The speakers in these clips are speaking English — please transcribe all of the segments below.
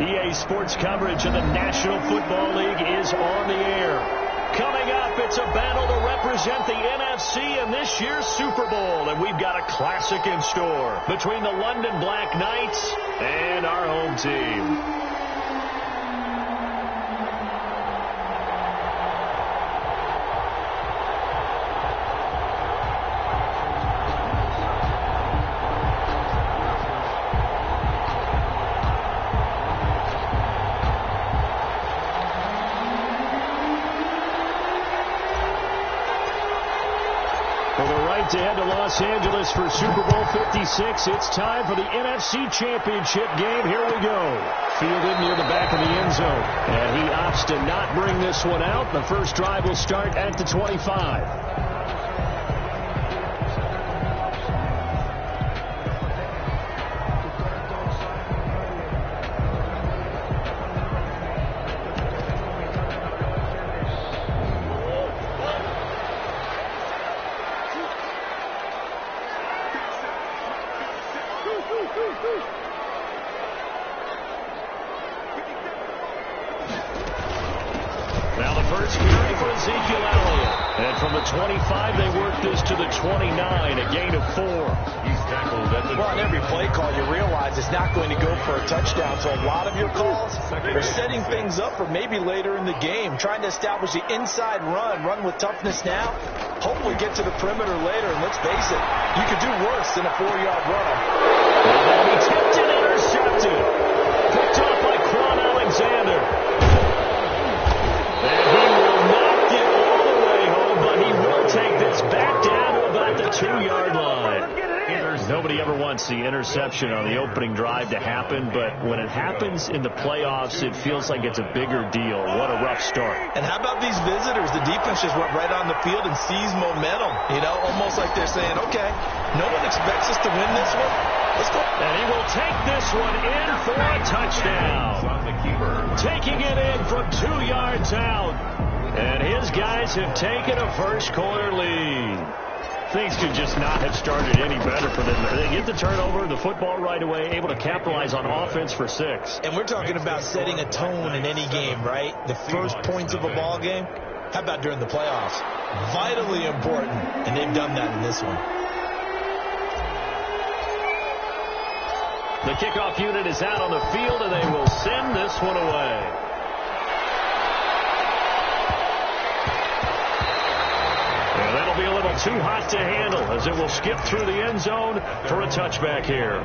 EA Sports coverage of the National Football League is on the air. Coming up, it's a battle to represent the NFC in this year's Super Bowl. And we've got a classic in store between the London Black Knights and our home team. To head to Los Angeles for Super Bowl 56. It's time for the NFC Championship game. Here we go. Fielded near the back of the end zone. And he opts to not bring this one out. The first drive will start at the 25. Now the first carry for Ezekiel Elliott. And from the 25, they work this to the 29, a gain of 4. He's tackled at the... Well, on every play call, you realize it's not going to go for a touchdown. So a lot of your calls are setting things up for maybe later in the game, trying to establish the inside run with toughness now. Hopefully get to the perimeter later. And let's face it, you could do worse than a 4-yard run. And he tipped it, intercepted. Picked off by Quan Alexander. And he will not get all the way home, but he will take this back down to about the 2-yard line. Nobody ever wants the interception on the opening drive to happen, but when it happens in the playoffs, it feels like it's a bigger deal. What a rough start. And how about these visitors? The defense just went right on the field and seized momentum. You know, almost like they're saying, okay, no one expects us to win this one. Let's go. And he will take this one in for a touchdown. Taking it in from 2 yards out. And his guys have taken a first-quarter lead. Things could just not have started any better for them. They get the turnover, the football right away, able to capitalize on offense for 6. And we're talking about setting a tone in any game, right? The first points of a ball game. How about during the playoffs? Vitally important, and they've done that in this one. The kickoff unit is out on the field, and they will send this one away. And that'll be a little too hot to handle as it will skip through the end zone for a touchback here.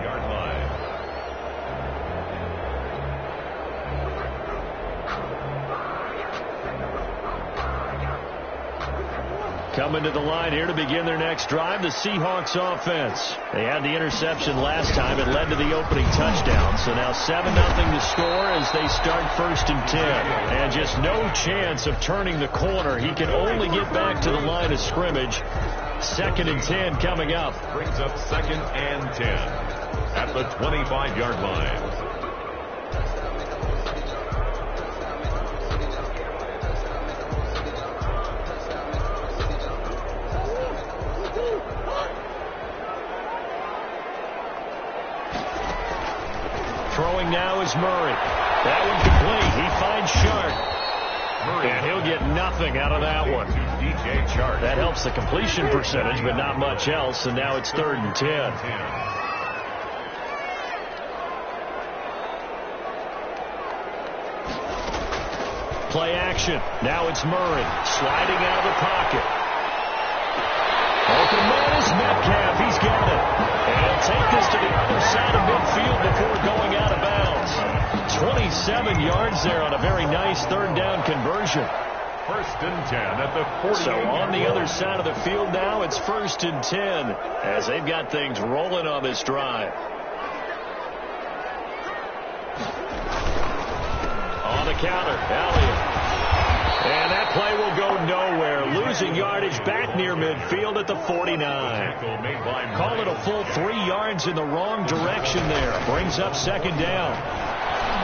Coming to the line here to begin their next drive, the Seahawks offense. They had the interception last time. It led to the opening touchdown. So now 7-0 to score as they start 1st and 10. And just no chance of turning the corner. He can only get back to the line of scrimmage. 2nd and 10 coming up. Brings up 2nd and 10 at the 25-yard line. Throwing now is Murray. That one complete. He finds Sharp. And he'll get nothing out of that one. That helps the completion percentage, but not much else. And now it's 3rd and 10. Play action. Now it's Murray sliding out of the pocket. Open man is Metcalf. He's got it. And he'll take this to the other side of midfield before going out of bounds. 27 yards there on a very nice 3rd down conversion. 1st and 10 at the 40. So on the other side of the field now, it's 1st and 10 as they've got things rolling on this drive. On the counter, Elliott. And that play will go nowhere. Losing yardage back near midfield at the 49. Call it a full 3 yards in the wrong direction there. Brings up 2nd down.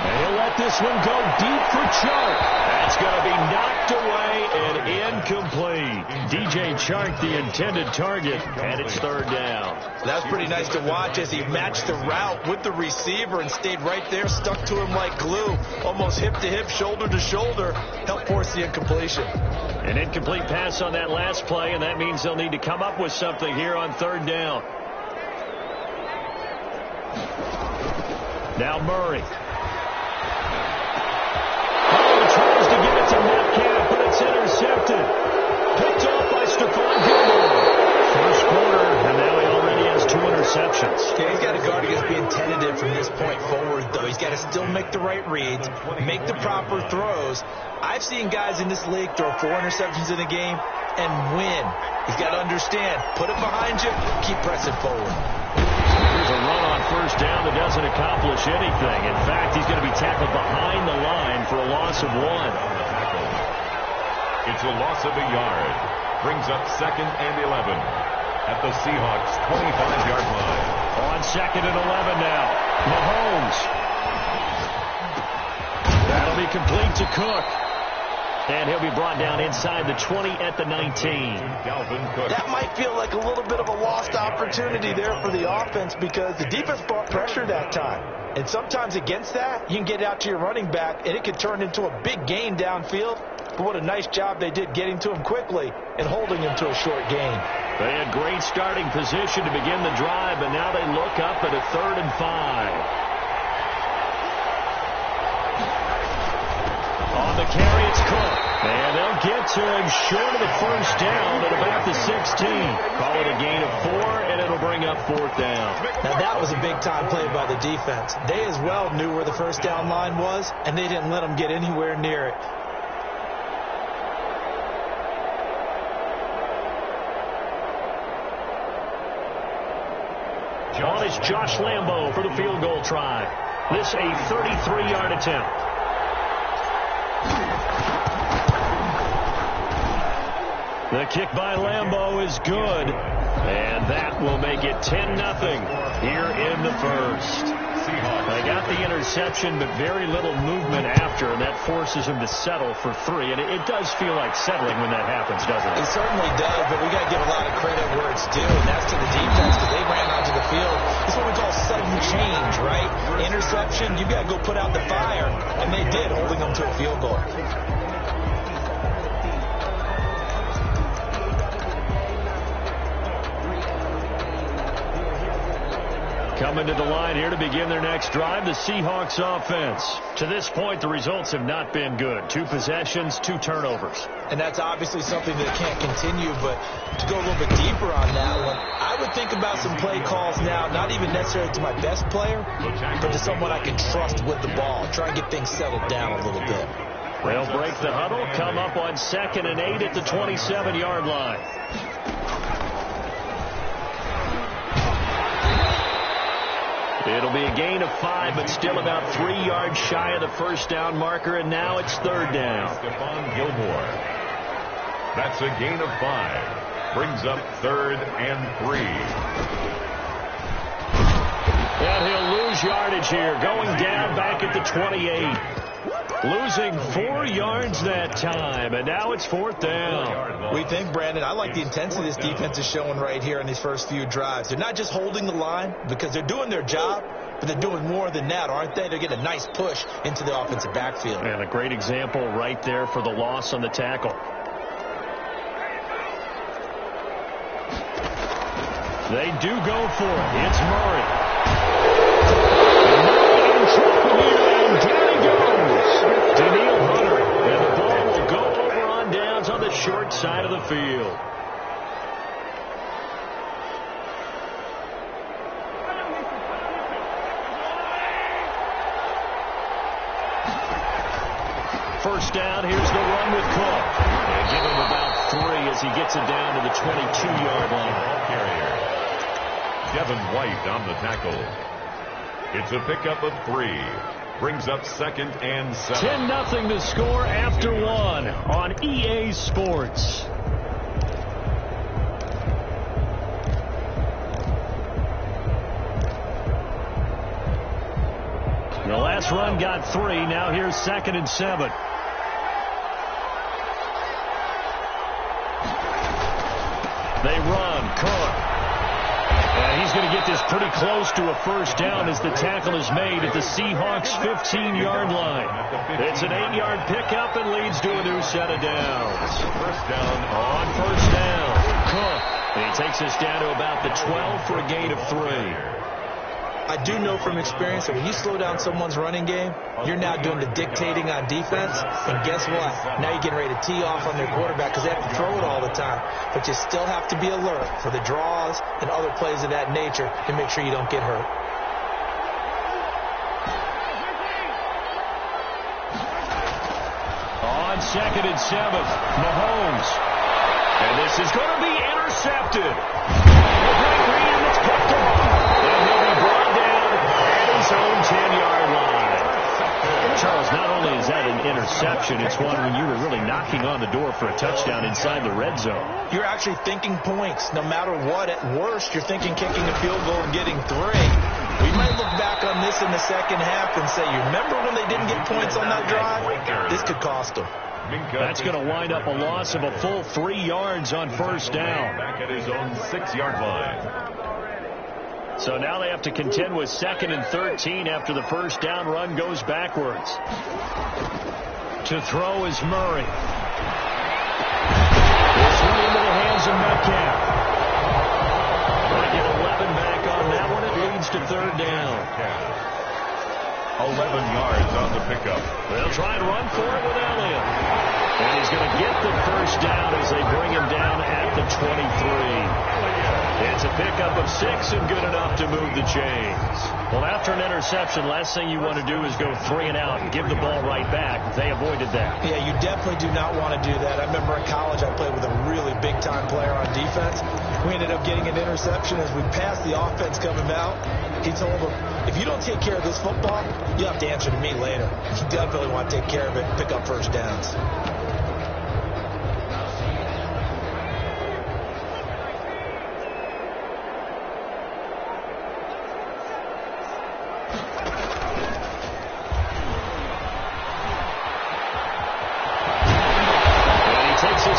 And he'll let this one go deep for Chark. That's It's going to be knocked away and incomplete. DJ Chark, the intended target, and it's third down. That's pretty nice to watch as he matched the route with the receiver and stayed right there, stuck to him like glue, almost hip to hip, shoulder to shoulder, helped force the incompletion. An incomplete pass on that last play, and that means they'll need to come up with something here on third down. Now Murray. Tries to give it to Metcalf, but it's intercepted. Picked off by Stephon Gilmore. First quarter, and now he already has 2 interceptions. Yeah, he's got to guard against being tentative from this point forward, though. He's got to still make the right reads, make the proper throws. I've seen guys in this league throw 4 interceptions in a game and win. He's got to understand, put it behind you, keep pressing forward. Here's a run on first down that doesn't accomplish anything. In fact, he's going to be tackled behind the line for a loss of 1. It's a loss of a yard. Brings up 2nd and 11 at the Seahawks' 25-yard line. On 2nd and 11 now. Mahomes. That'll be complete to Cook. And he'll be brought down inside the 20 at the 19. Dalvin Cook. That might feel like a little bit of a lost opportunity there for the offense because the defense brought pressure that time. And sometimes against that, you can get out to your running back, and it could turn into a big gain downfield. But what a nice job they did getting to him quickly and holding him to a short gain. They had great starting position to begin the drive, but now they look up at a 3rd and 5. On the carry, it's Cook. And they'll get to him short of the first down at about the 16. Call it a gain of 4, and it'll bring up 4th down. Now, that was a big-time play by the defense. They as well knew where the first down line was, and they didn't let them get anywhere near it. On is Josh Lambo for the field goal try. This a 33-yard attempt. The kick by Lambo is good, and that will make it 10-0 here in the first. They got the interception, but very little movement after, and that forces him to settle for 3. And it does feel like settling when that happens, doesn't it? It certainly does, but we got to give a lot of credit where it's due, and that's to the defense because they ran onto the field. It's what we call sudden change, right? Interception, you've got to go put out the fire, and they did, holding them to a field goal. Coming to the line here to begin their next drive, the Seahawks offense. To this point, the results have not been good. 2 possessions, 2 turnovers. And that's obviously something that can't continue, but to go a little bit deeper on that one, I would think about some play calls now, not even necessarily to my best player, but to someone I can trust with the ball. Try and get things settled down a little bit. They'll break the huddle, come up on 2nd and 8 at the 27-yard line. It'll be a gain of 5, but still about 3 yards shy of the first down marker, and now it's 3rd down. Stephon Gilmore. That's a gain of 5. Brings up 3rd and 3. And he'll lose yardage here, going down back at the 28. Losing 4 yards that time, and now it's 4th down. We think, Brandon, I like the intensity this defense is showing right here in these first few drives. They're not just holding the line because they're doing their job, but they're doing more than that, aren't they? They're getting a nice push into the offensive backfield. And a great example right there for the loss on the tackle. They do go for it. It's Murray. Murray in trouble here, and down he goes. Daniil Hunter, and the ball will go over on downs on the short side of the field. First down, here's the run with Cook. And give him about 3 as he gets it down to the 22-yard line. Carrier. Devin White on the tackle. It's a pickup of 3. Brings up 2nd and 7. 10-0 to score after 1 on EA Sports. The last run got 3. Now here's 2nd and 7. They run. Cook. And he's going to get this pretty close to a first down as the tackle is made at the Seahawks' 15-yard line. It's an 8-yard pickup and leads to a new set of downs. First down. On first down, Cook. And he takes us down to about the 12 for a gain of 3. I do know from experience that when you slow down someone's running game, you're now doing the dictating on defense. And guess what? Now you're getting ready to tee off on their quarterback because they have to throw it all the time. But you still have to be alert for the draws and other plays of that nature to make sure you don't get hurt. On 2nd and 7, Mahomes. And this is going to be intercepted. And it's picked off. And he'll be brought down at his own 10-yard line. Charles, not only is that an interception, it's one when you were really knocking on the door for a touchdown inside the red zone. You're actually thinking points. No matter what, at worst, you're thinking kicking a field goal and getting 3. We might look back on this in the second half and say, you remember when they didn't get points on that drive? This could cost them. That's going to wind up a loss of a full 3 yards on first down. Back at his own 6-yard line. So now they have to contend with 2nd and 13 after the first down run goes backwards. To throw is Murray. This one into the hands of Metcalf. They get 11 back on that one. It leads to 3rd down. 11 yards on the pickup. They'll try and run for it with Elliott. And he's going to get the first down as they bring him down at the 23. It's a pickup of 6 and good enough to move the chains. Well, after an interception, last thing you want to do is go 3 and out and give the ball right back. They avoided that. Yeah, you definitely do not want to do that. I remember in college I played with a really big-time player on defense. We ended up getting an interception as we passed the offense coming out. He told him, if you don't take care of this football, you have to answer to me later. You definitely want to take care of it and pick up first downs.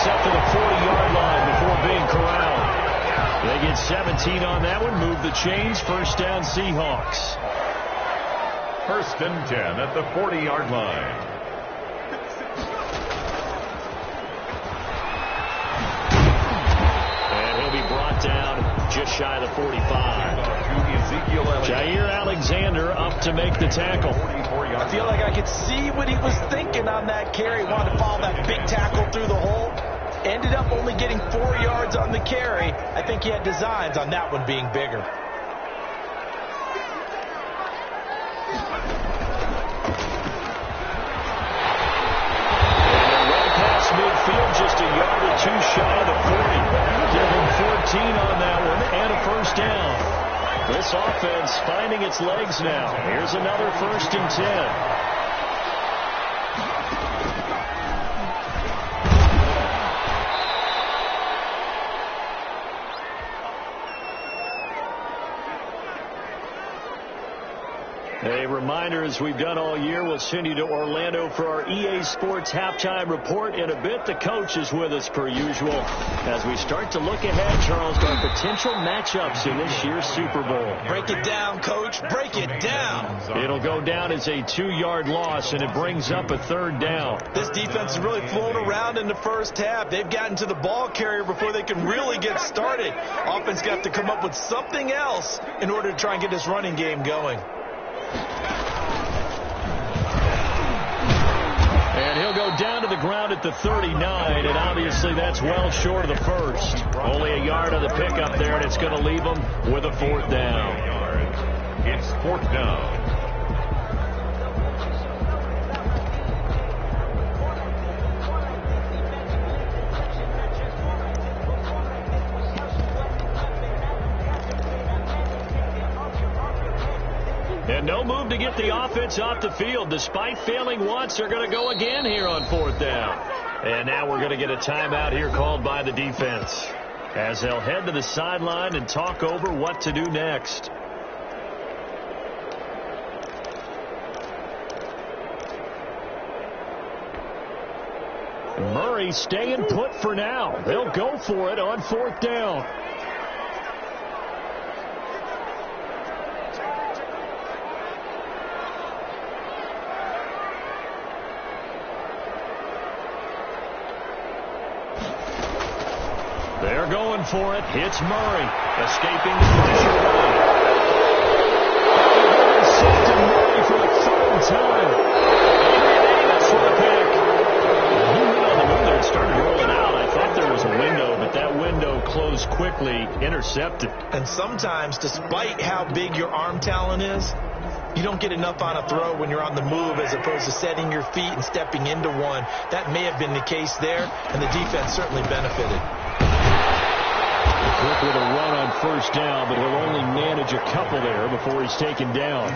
Up to the 40-yard line before being corralled. They get 17 on that one, move the chains, first down Seahawks. 1st and 10 at the 40-yard line. And he'll be brought down just shy of the 45. Jair Alexander up to make the tackle. I feel like I could see what he was thinking on that carry. He wanted to follow that big tackle through the hole. Ended up only getting 4 yards on the carry. I think he had designs on that one being bigger. And right past midfield, just a yard or 2 shy of the 40. Give him 14 on that one and a first down. This offense finding its legs now. Here's another 1st and 10. A reminder, as we've done all year, we'll send you to Orlando for our EA Sports halftime report. In a bit, the coach is with us per usual as we start to look ahead, Charles, to our potential matchups in this year's Super Bowl. Break it down, Coach. Break it down. It'll go down as a 2-yard loss, and it brings up a 3rd down. This defense is really flown around in the first half. They've gotten to the ball carrier before they can really get started. Offense got to come up with something else in order to try and get this running game going. And he'll go down to the ground at the 39, and obviously that's well short of the first. Only a yard on the pickup there, and it's going to leave them with a 4th down. It's 4th down. And no move to get the offense off the field. Despite failing once, they're going to go again here on 4th down. And now we're going to get a timeout here called by the defense as they'll head to the sideline and talk over what to do next. Murray staying put for now. They'll go for it on 4th down. They're going for it. It's Murray. Escaping the condition. Intercepted Murray for the 3rd time. Davis for the pick. He went on the move there and started rolling out. I thought there was a window, but that window closed quickly. Intercepted. And sometimes, despite how big your arm talent is, you don't get enough on a throw when you're on the move as opposed to setting your feet and stepping into one. That may have been the case there, and the defense certainly benefited. Quick with a run on 1st down, but he'll only manage a couple there before he's taken down.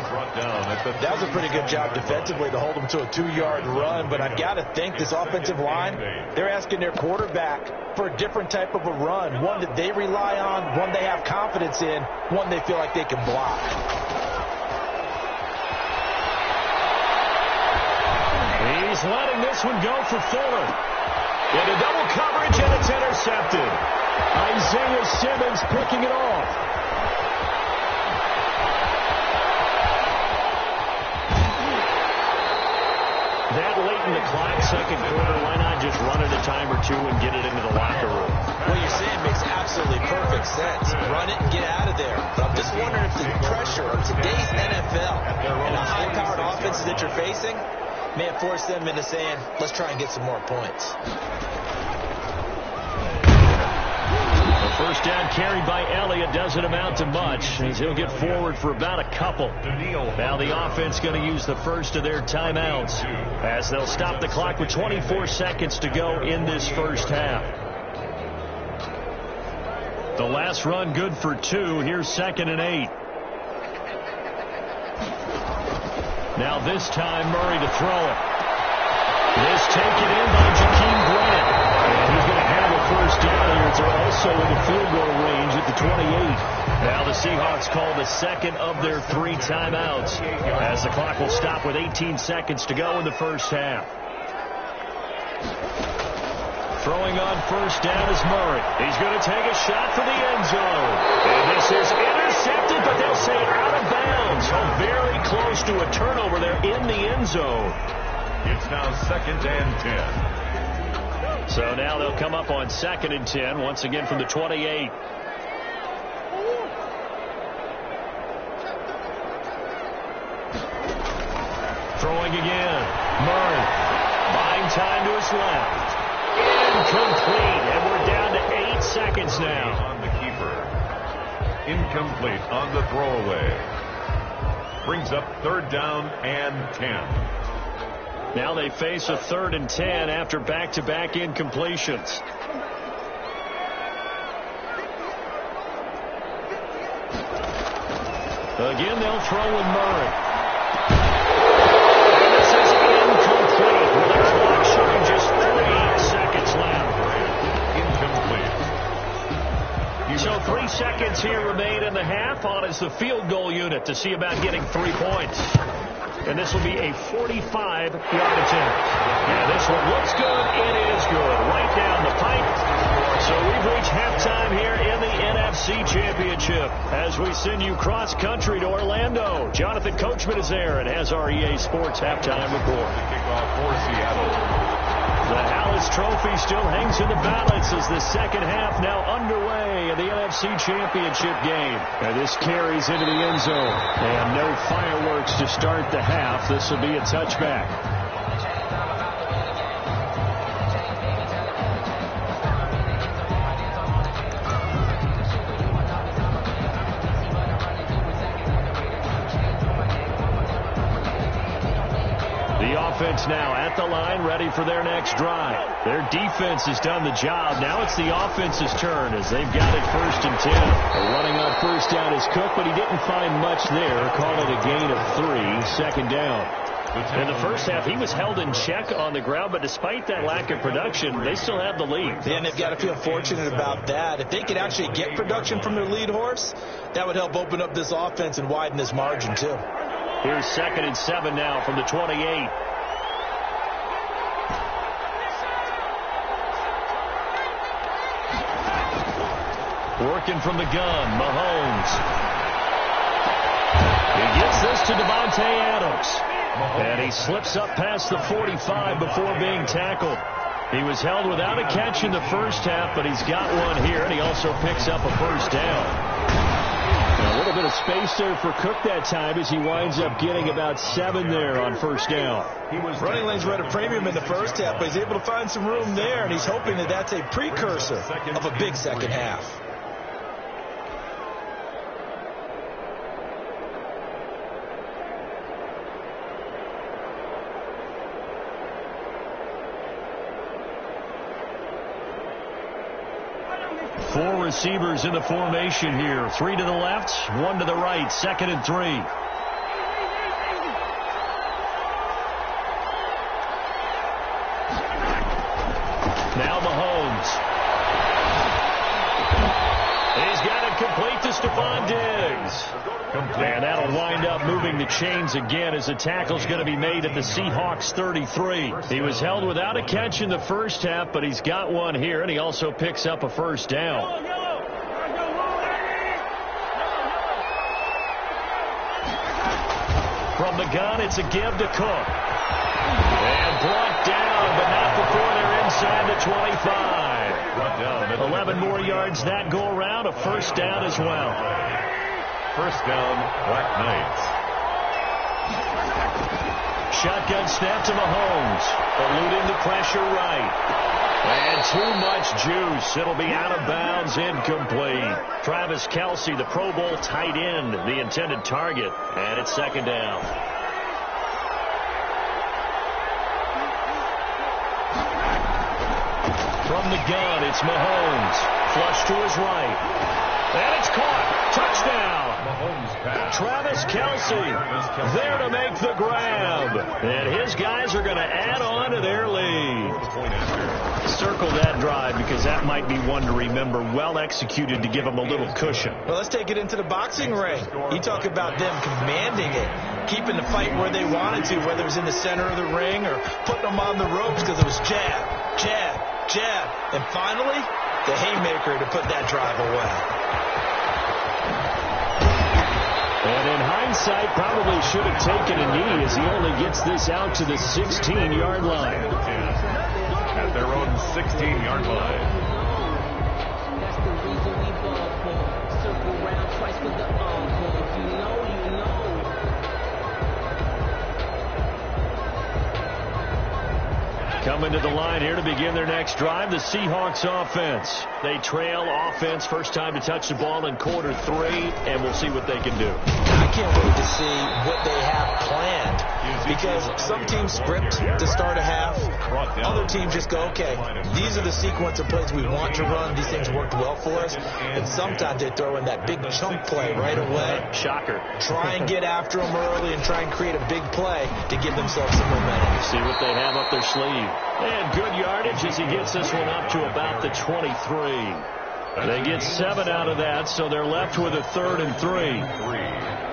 That was a pretty good job defensively to hold him to a 2-yard run, but I've got to think this offensive line, they're asking their quarterback for a different type of a run, one that they rely on, one they have confidence in, one they feel like they can block. He's letting this one go for Fuller. Into double coverage, and it's intercepted. Isaiah Simmons picking it off. That late in the clock, 2nd quarter, why not just run it a time or two and get it into the locker room? What you're saying makes absolutely perfect sense. Run it and get out of there. But I'm just wondering if the pressure of today's NFL and the high-powered offenses that you're facing may have forced them into saying, let's try and get some more points. The 1st down carried by Elliott doesn't amount to much, as he'll get forward for about a couple. Now the offense going to use the first of their timeouts, as they'll stop the clock with 24 seconds to go in this 1st half. The last run good for 2. Here's 2nd and 8. Now this time Murray to throw it. This taken in by Jakeem Grant. And he's going to have a 1st down here. They're also in the field goal range at the 28. Now the Seahawks call the 2nd of their 3 timeouts, as the clock will stop with 18 seconds to go in the 1st half. Throwing on 1st down is Murray. He's going to take a shot for the end zone. And this is intercepted, but they'll say out of bounds. So very close to a turnover there in the end zone. It's now 2nd and 10. So now they'll come up on 2nd and 10, once again from the 28. Throwing again. Murray buying time to his left. Incomplete, and we're down to 8 seconds now. On the keeper. Incomplete on the throwaway. Brings up 3rd down and 10. Now they face a 3rd and 10 after back-to-back incompletions. Again, they'll throw with Murray. And this is incomplete with the clock showing just 3 seconds left. Incomplete. So 3 seconds here remain in the half. On is the field goal unit to see about getting 3 points. And this will be a 45-yard attempt. Yeah, this one looks good. It is good. Right down the pipe. So we've reached halftime here in the NFC Championship as we send you cross-country to Orlando. Jonathan Coachman is there and has our EA Sports halftime report. Kickoff for Seattle. The Hallis Trophy still hangs in the balance as the 2nd half now underway in the NFC Championship game. And this carries into the end zone. And no fireworks to start the half. This will be a touchback. Offense now at the line, ready for their next drive. Their defense has done the job. Now it's the offense's turn as they've got it 1st and 10. Running on 1st down is Cook, but he didn't find much there. Call it a gain of 3, 2nd down. In the 1st half, he was held in check on the ground, but despite that lack of production, they still have the lead. Yeah, and they've got to feel fortunate about that. If they could actually get production from their lead horse, that would help open up this offense and widen this margin, too. Here's 2nd and 7 now from the 28. Working from the gun, Mahomes. He gets this to Devontae Adams. And he slips up past the 45 before being tackled. He was held without a catch in the first half, but he's got one here, and he also picks up a first down. A little bit of space there for Cook that time as he winds up getting about 7 there on first down. Running lanes were at a premium in the first half, but he's able to find some room there, and he's hoping that that's a precursor of a big second half. Four receivers in the formation here. 3 to the left, 1 to the right. 2nd and 3. Now Mahomes. He's got it complete to Stephon Diggs. And that'll wind up moving the chains again as the tackle's going to be made at the Seahawks 33. He was held without a catch in the first half, but he's got one here, and he also picks up a first down. From the gun, it's a give to Cook. And brought down, but not before they're inside the 25. 11 more yards that go around, a first down as well. First down, Black Knights. Shotgun snap to Mahomes. Eluding the pressure right. And too much juice. It'll be out of bounds, incomplete. Travis Kelce, the Pro Bowl tight end, the intended target. And it's second down. From the gun, it's Mahomes. Flush to his right. And it's caught. Touchdown. Travis Kelce there to make the grab. And his guys are going to add on to their lead. Circle that drive because that might be one to remember. Well executed to give them a little cushion. Well, let's take it into the boxing ring. You talk about them commanding it, keeping the fight where they wanted to, whether it was in the center of the ring or putting them on the ropes because it was jab, jab, jab. And finally, the haymaker to put that drive away. And in hindsight, probably should have taken a knee as he only gets this out to the 16-yard line. At their own 16-yard line. That's the reason we ball for. Circle round twice with the encore. If you know, you know. Coming to the line here to begin their next drive, the Seahawks offense. They trail offense, first time to touch the ball in quarter 3, and we'll see what they can do. I can't wait to see what they have planned because some teams script to start a half. Other teams just go, okay, these are the sequence of plays we want to run. These things worked well for us. And sometimes they throw in that big chunk play right away. Shocker. Try and get after them early and try and create a big play to give themselves some momentum. See what they have up their sleeve. And good yardage as he gets this one up to about the 23. They get 7 out of that, so they're left with a 3rd and 3.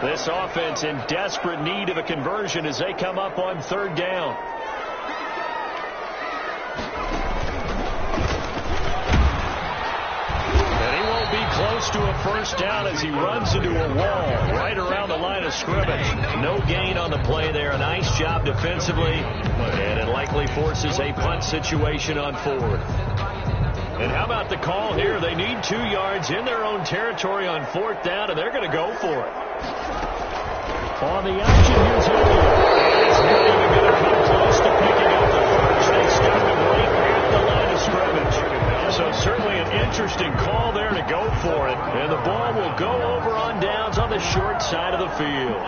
This offense in desperate need of a conversion as they come up on 3rd down. And he won't be close to a first down as he runs into a wall right around the line of scrimmage. No gain on the play there. A nice job defensively, and it likely forces a punt situation on 4th. And how about the call here? They need 2 yards in their own territory on 4th down, and they're going to go for it. On the action, here's Hilliard. It's not even going to come close to picking up the first. They stop him right at the line of scrimmage. So certainly an interesting call there to go for it. And the ball will go over on downs on the short side of the field.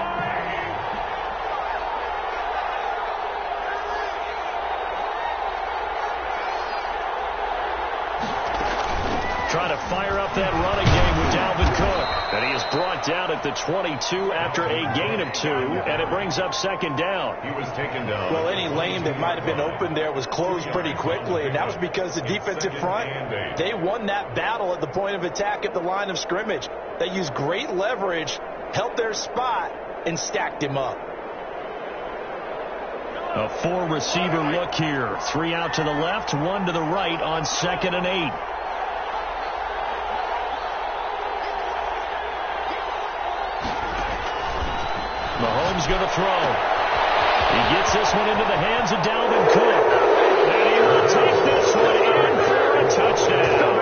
Trying to fire up that running game with Dalvin Cook. And he is brought down at the 22 after a gain of 2, and it brings up 2nd down. He was taken down. Well, any lane that might have been open there was closed pretty quickly, and that was because the defensive front, they won that battle at the point of attack at the line of scrimmage. They used great leverage, held their spot, and stacked him up. A 4-receiver look here. 3 out to the left, 1 to the right on 2nd and 8. Adams going to throw. He gets this one into the hands of Dalvin Cook. And he will take this one in for a touchdown.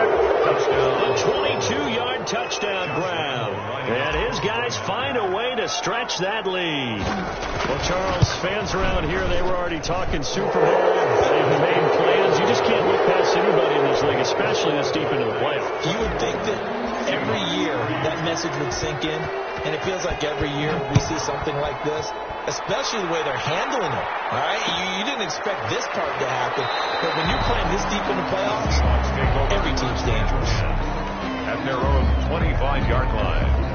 A 22-yard touchdown grab. And his guys find a way to stretch that lead. Well, Charles, fans around here, they were already talking Super Bowl. They've made plans. You just can't look past anybody in this league, especially this deep into the playoffs. You would think that every year that message would sink in, and it feels like every year we see something like this, especially the way they're handling it. All right, you didn't expect this part to happen, but when you're playing this deep in the playoffs, every team's dangerous. At their own 25-yard line.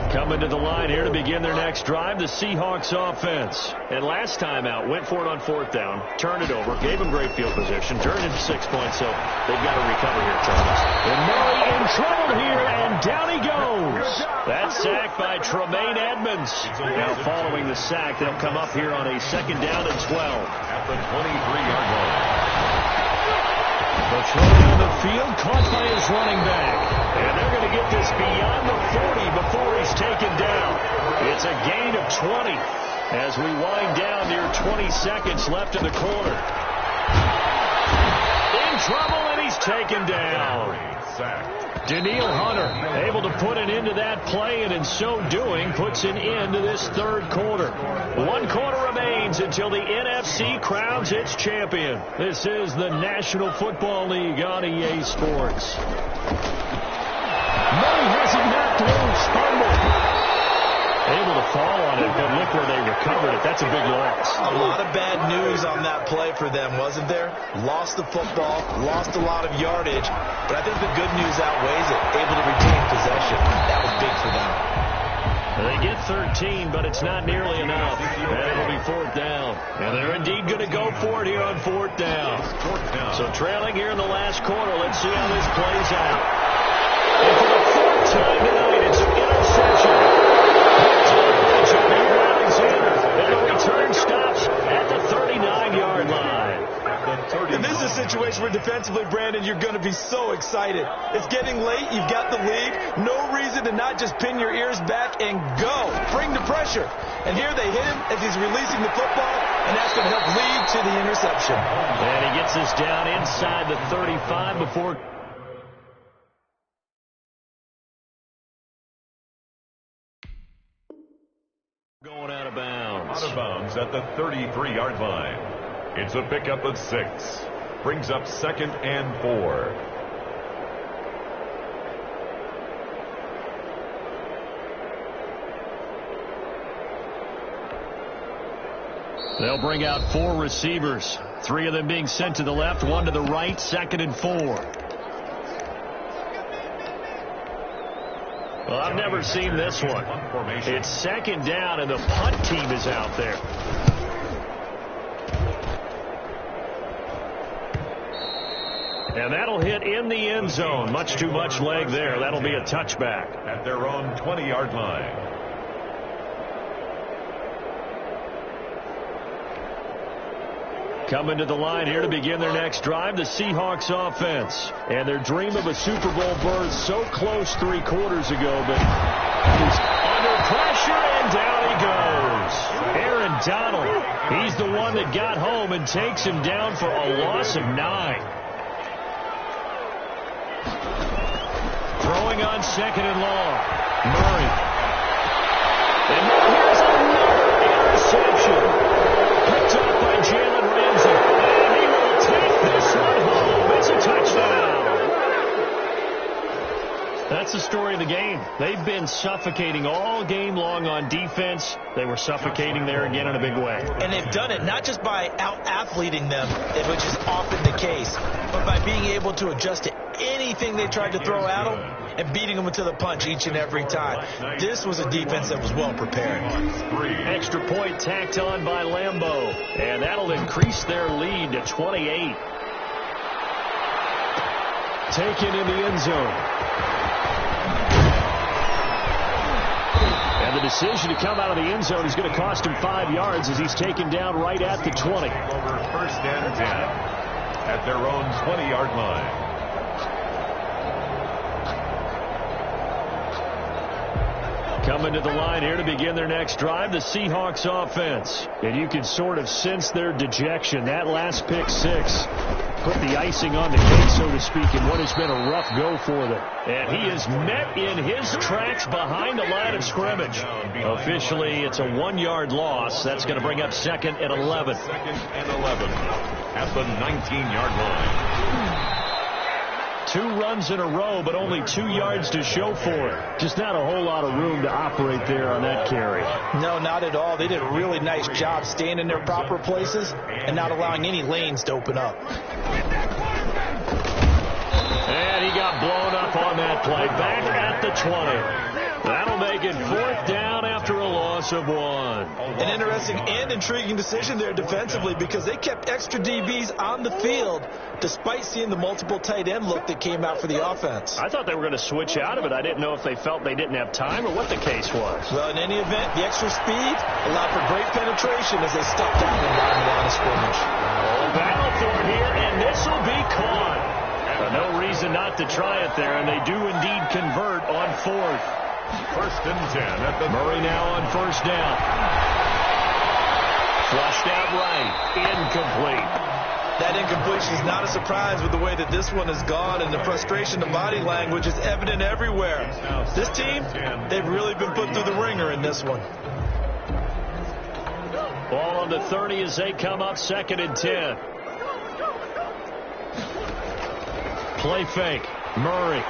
Coming to the line here to begin their next drive, the Seahawks offense. And last time out, went for it on fourth down, turned it over, gave them great field position, turned into 6 points, so they've got to recover here, Charles. And Murray in trouble here, and down he goes. That sack by Tremaine Edmonds. Now following the sack, they'll come up here on a 2nd down and 12. At the 23-yard line. The throw down the field, caught by his running back. And they're going to get this beyond the 40 before he's taken down. It's a gain of 20 as we wind down near 20 seconds left in the quarter. In trouble, and he's taken down. Daniil Hunter able to put an end to that play, and in so doing puts an end to this third quarter. 1 quarter remains until the NFC crowns its champion. This is the National Football League on EA Sports. Murray has it knocked loose, fumble. Able to fall on it, but look where they recovered it. That's a big loss. A lot of bad news on that play for them, wasn't there? Lost the football, lost a lot of yardage, but I think the good news outweighs it. Able to retain possession. That was big for them. They get 13, but it's not nearly enough. And it'll be 4th down. And they're indeed going to go for it here on 4th down. So trailing here in the last quarter, let's see how this plays out. And for the 4th time tonight, it's interception. And the return stops at the 39-yard line. And this is a situation where defensively, Brandon, you're going to be so excited. It's getting late. You've got the lead. No reason to not just pin your ears back and go. Bring the pressure. And here they hit him as he's releasing the football, and that's going to help lead to the interception. And he gets this down inside the 35 before going out of bounds. Out of bounds at the 33-yard line. It's a pickup of 6. Brings up 2nd and 4. They'll bring out 4 receivers. 3 of them being sent to the left, 1 to the right, 2nd and 4. Well, I've never seen this one. It's 2nd down, and the punt team is out there. And that'll hit in the end zone. Much too much leg there. That'll be a touchback. At their own 20-yard line. Coming to the line here to begin their next drive, the Seahawks offense. And their dream of a Super Bowl berth so close 3 quarters ago, but he's under pressure, and down he goes. Aaron Donald, he's the one that got home and takes him down for a loss of 9. Throwing on 2nd and long. Murray. And here's another interception. Picked up by Jalen Ramsey. And he will take this one home. It's a touchdown. That's the story of the game. They've been suffocating all game long on defense. They were suffocating there again in a big way. And they've done it not just by out-athleting them, which is often the case, but by being able to adjust to anything they tried to throw at them and beating them to the punch each and every time. This was a defense that was well prepared. Extra point tacked on by Lambeau, and that'll increase their lead to 28. Taken in the end zone. And the decision to come out of the end zone is going to cost him 5 yards as he's taken down right at the 20. Over 1st and 10 at their own 20-yard line. Coming to the line here to begin their next drive, the Seahawks offense. And you can sort of sense their dejection. That last pick six put the icing on the cake, so to speak, in what has been a rough go for them. And he is met in his tracks behind the line of scrimmage. Officially, it's a 1-yard loss. That's going to bring up 2nd and 11. 2nd and 11 at the 19-yard line. 2 runs in a row, but only 2 yards to show for it. Just not a whole lot of room to operate there on that carry. No, not at all. They did a really nice job staying in their proper places and not allowing any lanes to open up. And he got blown up on that play. Back at the 20. That'll make it 4th down after a loss of 1. An interesting and intriguing decision there defensively because they kept extra DBs on the field despite seeing the multiple tight end look that came out for the offense. I thought they were going to switch out of it. I didn't know if they felt they didn't have time or what the case was. Well, in any event, the extra speed allowed for great penetration as they stuck down and down the line of scrimmage. Battle for it here, and this will be caught. No reason not to try it there, and they do indeed convert on 4th. 1st and 10 at the Murray now on 1st down. Flushed out right. Incomplete. That incompletion is not a surprise with the way that this one has gone, and the frustration, the body language is evident everywhere. This team, they've really been put through the ringer in this one. Ball on the 30 as they come up 2nd and 10. Play fake. Murray.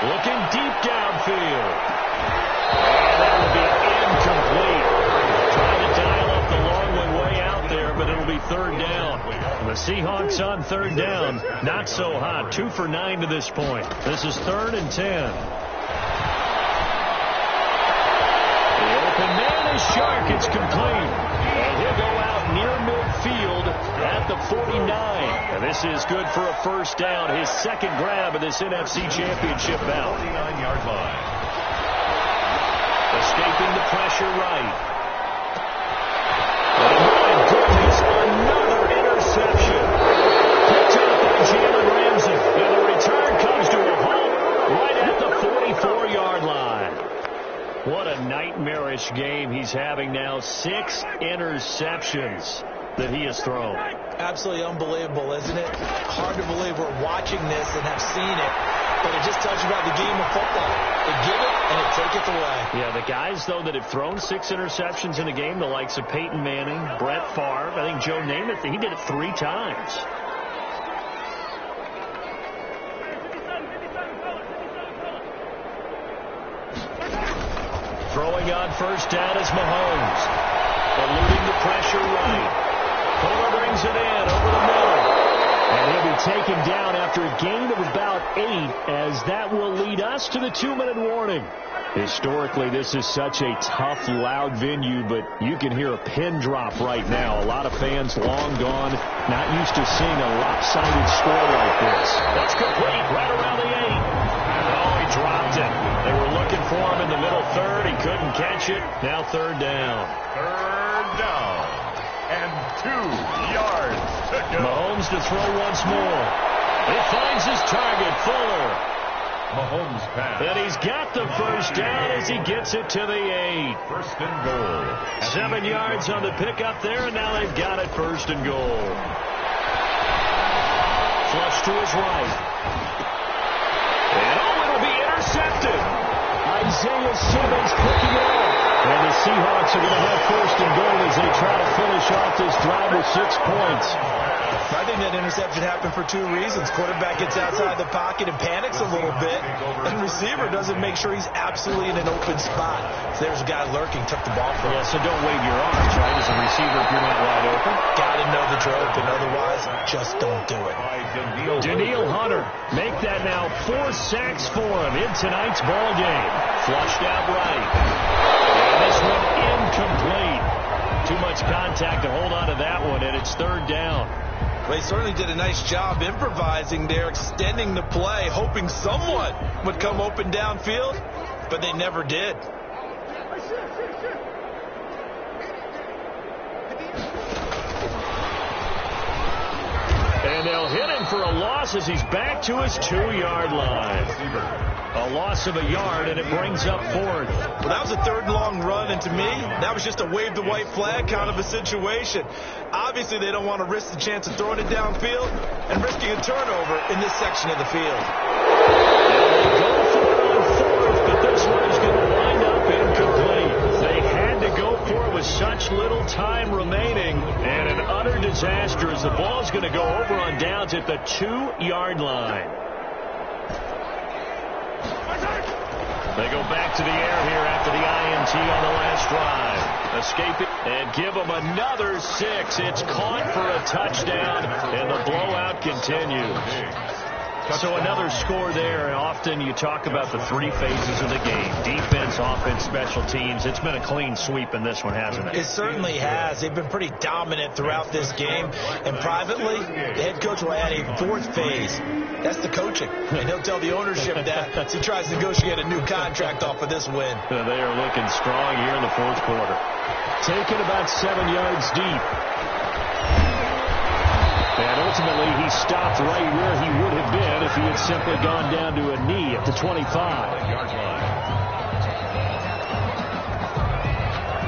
Looking deep downfield. And that will be incomplete. Trying to dial up the long one way out there, but it'll be 3rd down. The Seahawks on 3rd down. Not so hot. 2 for 9 to this point. This is 3rd and 10. The open man is Shark. It's complete. And he'll go out near midfield at the 49. And this is good for a 1st down. His 2nd grab of this NFC Championship bout. 49-yard line. Escaping the pressure right. Oh, my goodness, another interception. Picked up by Jalen Ramsey. And the return comes to a halt right at the 44-yard line. What a nightmarish game he's having now. 6 interceptions that he has thrown. Absolutely unbelievable, isn't it? Hard to believe we're watching this and have seen it, but it just tells you about the game of football. They give it and they take it away. Yeah, the guys, though, that have thrown 6 interceptions in a game, the likes of Peyton Manning, Brett Favre, I think Joe Namath, he did it 3 times. Throwing on 1st down is Mahomes. Eluding the pressure right. Fuller brings it in over the middle. And he'll be taken down after a gain of about 8, as that will lead us to the 2-minute warning. Historically, this is such a tough, loud venue, but you can hear a pin drop right now. A lot of fans long gone, not used to seeing a lopsided score like this. That's complete right around the 8. Oh, he dropped it. They were looking for him in the middle 3rd. He couldn't catch it. Now 3rd down. 3rd down. And 2 yards to go. Mahomes to throw once more. He finds his target, Fuller. Mahomes pass. And he's got the 1st down as he gets it to the 8. 1st and goal. 7 yards on the pickup there, and now they've got it 1st and goal. Flush to his right. And it'll be intercepted. Isaiah Simmons picking it up. And the Seahawks are going to have 1st and goal as they try to finish off this drive with 6 points. I think that interception happened for 2 reasons. Quarterback gets outside the pocket and panics a little bit, and receiver doesn't make sure he's absolutely in an open spot. So there's a guy lurking, took the ball from him. Yeah, so don't wave your arms, right, as a receiver if you're not wide open. Got to know that you're open, otherwise just don't do it. Daniil Hunter, make that now 4 sacks for him in tonight's ball game. Flushed out right. And this one incomplete. Too much contact to hold on to that one, and it's 3rd down. They certainly did a nice job improvising there, extending the play, hoping someone would come open downfield, but they never did. And they'll hit him for a loss as he's back to his 2-yard line. A loss of a yard, and it brings up 4th. Well, that was a 3rd long run, and to me, that was just a wave the white flag kind of a situation. Obviously, they don't want to risk the chance of throwing it downfield and risking a turnover in this section of the field. They go for it on 4th, but this one is going to wind up incomplete. They had to go for it with such little time remaining, and an utter disaster as the ball's going to go over on downs at the 2-yard line. They go back to the air here after the INT on the last drive. Escape it and give them another 6. It's caught for a touchdown, and the blowout continues. So another score there, and often you talk about the 3 phases of the game. Defense, offense, special teams. It's been a clean sweep in this one, hasn't it? It certainly has. They've been pretty dominant throughout this game. And privately, the head coach will add a 4th phase. That's the coaching. And he'll tell the ownership that as he tries to negotiate a new contract off of this win. They are looking strong here in the 4th quarter. Taken about 7 yards deep. And ultimately, he stopped right where he would have been if he had simply gone down to a knee at the 25.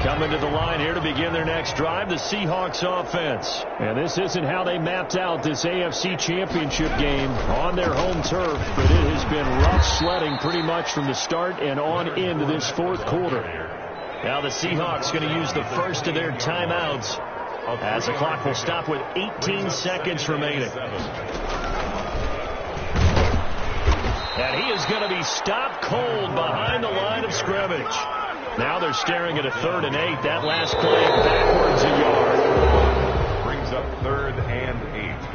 Coming to the line here to begin their next drive, the Seahawks offense. And this isn't how they mapped out this AFC Championship game on their home turf, but it has been rough sledding pretty much from the start and on into this 4th quarter. Now the Seahawks going to use the first of their timeouts, as the clock will stop with 18 seconds remaining. And he is going to be stopped cold behind the line of scrimmage. Now they're staring at a 3rd and 8. That last play backwards a yard. Brings up 3rd and 8.